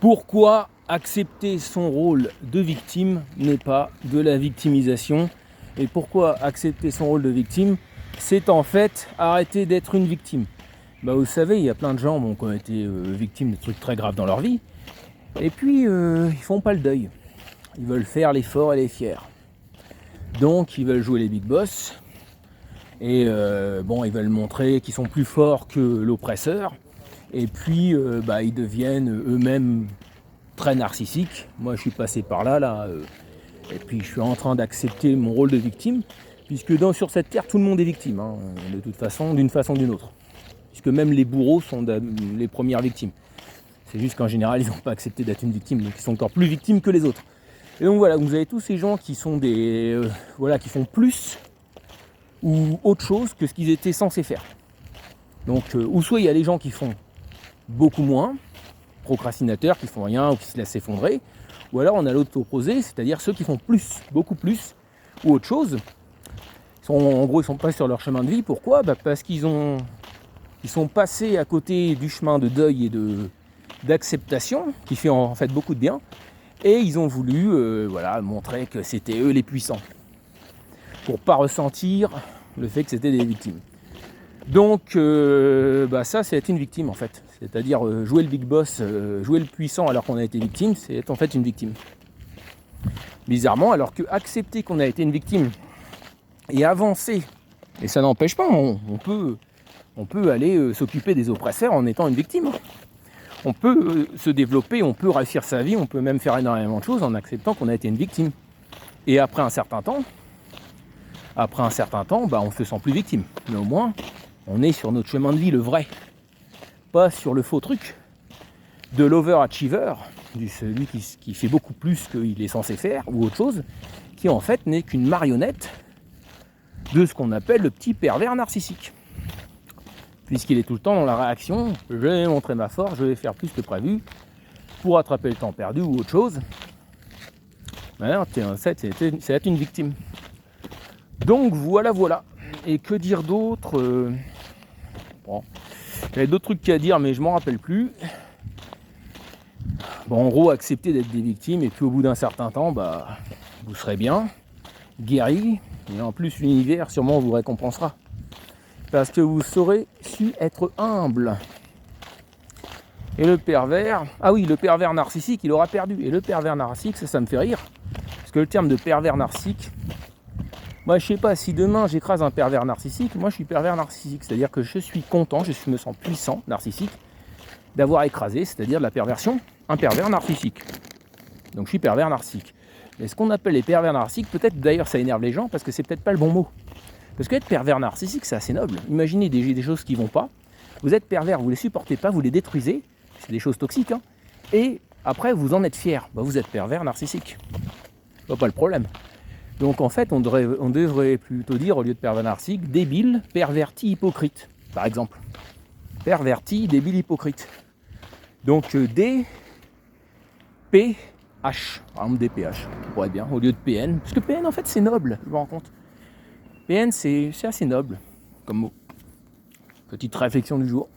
Pourquoi accepter son rôle de victime n'est pas de la victimisation? Et pourquoi accepter son rôle de victime, c'est en fait arrêter d'être une victime? Vous savez, il y a plein de gens qui ont été victimes de trucs très graves dans leur vie, et puis ils font pas le deuil. Ils veulent faire les forts et les fiers. Donc ils veulent jouer les big boss, et ils veulent montrer qu'ils sont plus forts que l'oppresseur, et puis ils deviennent eux-mêmes très narcissiques. Moi je suis passé par là, et puis je suis en train d'accepter mon rôle de victime, puisque sur cette terre tout le monde est victime, de toute façon, d'une façon ou d'une autre, puisque même les bourreaux sont les premières victimes. C'est juste qu'en général ils n'ont pas accepté d'être une victime, donc ils sont encore plus victimes que les autres. Et donc voilà, vous avez tous ces gens qui sont qui font plus ou autre chose que ce qu'ils étaient censés faire. Donc ou soit il y a les gens qui font beaucoup moins, procrastinateurs, qui font rien ou qui se laissent s'effondrer, ou alors on a l'autre opposé, c'est-à-dire ceux qui font plus, beaucoup plus ou autre chose. En gros, ils sont pas sur leur chemin de vie. Pourquoi ? Parce qu'ils sont passés à côté du chemin de deuil et d'acceptation, qui fait en fait beaucoup de bien, et ils ont voulu montrer que c'était eux les puissants, pour pas ressentir le fait que c'était des victimes. Donc ça c'est être une victime en fait, c'est-à-dire jouer le big boss, jouer le puissant alors qu'on a été victime, c'est être en fait une victime. Bizarrement, alors que accepter qu'on a été une victime et avancer, et ça n'empêche pas, on peut aller s'occuper des oppresseurs en étant une victime. On peut se développer, on peut réussir sa vie, on peut même faire énormément de choses en acceptant qu'on a été une victime. Et après un certain temps, on se sent plus victime. Mais au moins, on est sur notre chemin de vie, le vrai. Pas sur le faux truc de l'overachiever, celui qui fait beaucoup plus qu'il est censé faire, ou autre chose, qui en fait n'est qu'une marionnette de ce qu'on appelle le petit pervers narcissique. Puisqu'il est tout le temps dans la réaction, je vais montrer ma force, je vais faire plus que prévu pour attraper le temps perdu ou autre chose. C'est être une victime. Donc voilà. Et que dire d'autre j'avais d'autres trucs à dire, mais je m'en rappelle plus. En gros, accepter d'être des victimes, et puis au bout d'un certain temps, vous serez bien, guéri, et en plus l'univers sûrement vous récompensera. Parce que vous saurez su être humble. Et le pervers, le pervers narcissique, il aura perdu. Et le pervers narcissique, ça me fait rire. Parce que le terme de pervers narcissique, moi je sais pas, si demain j'écrase un pervers narcissique, moi je suis pervers narcissique. C'est-à-dire que je suis content, me sens puissant, narcissique, d'avoir écrasé, c'est-à-dire de la perversion, un pervers narcissique. Donc je suis pervers narcissique. Mais ce qu'on appelle les pervers narcissiques, peut-être d'ailleurs ça énerve les gens, parce que c'est peut-être pas le bon mot. Parce qu'être pervers narcissique, c'est assez noble. Imaginez des choses qui vont pas. Vous êtes pervers, vous les supportez pas, vous les détruisez. C'est des choses toxiques. Et après, vous en êtes fier. Vous êtes pervers narcissique. Pas le problème. Donc en fait, on devrait plutôt dire, au lieu de pervers narcissique, débile, perverti, hypocrite. Par exemple. Perverti, débile, hypocrite. Donc D, P, H. Par exemple, DPH. Ça pourrait être bien, au lieu de PN. Parce que PN, en fait, c'est noble, je me rends compte. PN, c'est assez noble comme mot. Petite réflexion du jour.